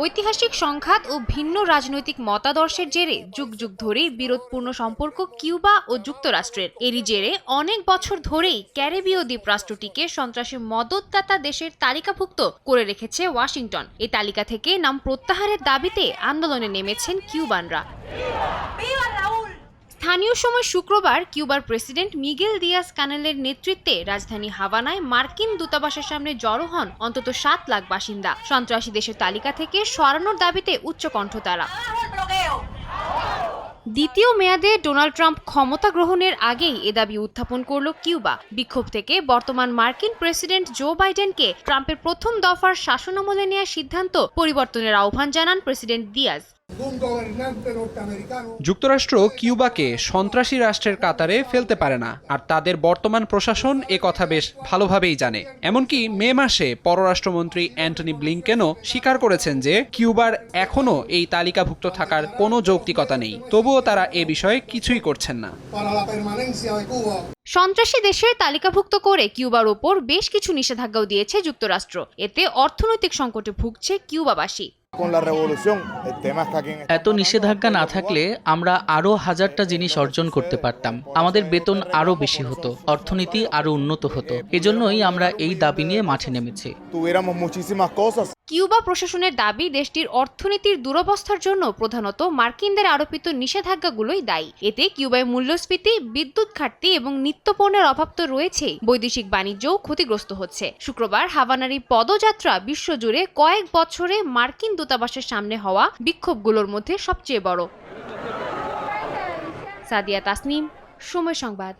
ঐতিহাসিক সংঘাত ও ভিন্ন রাজনৈতিক মতাদর্শের জেরে যুগ যুগ ধরেই বিরোধপূর্ণ সম্পর্ক কিউবা ও যুক্তরাষ্ট্রের। এরই জেরে অনেক বছর ধরেই ক্যারিবীয় দ্বীপরাষ্ট্রটিকে সন্ত্রাসী মদতদাতা দেশের তালিকাভুক্ত করে রেখেছে ওয়াশিংটন। এই তালিকা থেকে নাম প্রত্যাহারের দাবিতে আন্দোলনে নেমেছেন কিউবানরা। স্থানীয় সময় শুক্রবার কিউবার প্রেসিডেন্ট মিগেল দিয়াজ কানেলের নেতৃত্বে রাজধানী হাভানায় মার্কিন দূতাবাসের সামনে জড়ো হন অন্তত 7 লাখ বাসিন্দা। সন্ত্রাসী দেশের তালিকা থেকে সরানোর দাবিতে উচ্চকণ্ঠ তারা। দ্বিতীয় মেয়াদে ডোনাল্ড ট্রাম্প ক্ষমতা গ্রহণের আগেই এ দাবি উত্থাপন করল কিউবা। বিক্ষোভ থেকে বর্তমান মার্কিন প্রেসিডেন্ট জো বাইডেনকে ট্রাম্পের প্রথম দফার শাসনামলে নেওয়ার সিদ্ধান্ত পরিবর্তনের আহ্বান জানান প্রেসিডেন্ট দিয়াজ। যুক্তরাষ্ট্র কিউবাকে সন্ত্রাসী রাষ্ট্রের কাতারে ফেলতে পারে না, আর তাদের বর্তমান প্রশাসন এ কথা বেশ ভালোভাবেই জানে। এমনকি মে মাসে পররাষ্ট্রমন্ত্রী অ্যান্টনি ব্লিংকেনও স্বীকার করেছেন যে কিউবার এখনও এই তালিকাভুক্ত থাকার কোনো যৌক্তিকতা নেই। তবুও তারা এ বিষয়ে কিছুই করছেন না। সন্ত্রাসী দেশের তালিকাভুক্ত করে কিউবার ওপর বেশ কিছু নিষেধাজ্ঞাও দিয়েছে যুক্তরাষ্ট্র। এতে অর্থনৈতিক সংকটে ভুগছে কিউবাবাসী। এত নিষেধাজ্ঞা না থাকলে আমরা আরো 1000টা জিনিস অর্জন করতে পারতাম। আমাদের বেতন আরো বেশি হতো, অর্থনীতি আরো উন্নত হতো। এজন্যই আমরা এই দাবি নিয়ে মাঠে নেমেছি। কিউবা প্রশাসনের দাবি, দেশটির অর্থনীতির দুরবস্থার জন্য প্রধানত মার্কিনদের আরোপিত নিষেধাজ্ঞাগুলোই দায়ী। এতে কিউবায় মূল্যস্ফীতি, বিদ্যুৎ ঘাটতি এবং নিত্যপণ্যের অভাব তো রয়েছেই, বৈদেশিক বাণিজ্যও ক্ষতিগ্রস্ত হচ্ছে। শুক্রবার হাভানার এই পদযাত্রা বিশ্বজুড়ে কয়েক বছরে মার্কিন দূতাবাসের সামনে হওয়া বিক্ষোভগুলোর মধ্যে সবচেয়ে বড়। সাদিয়া তাসনিম, সময় সংবাদ।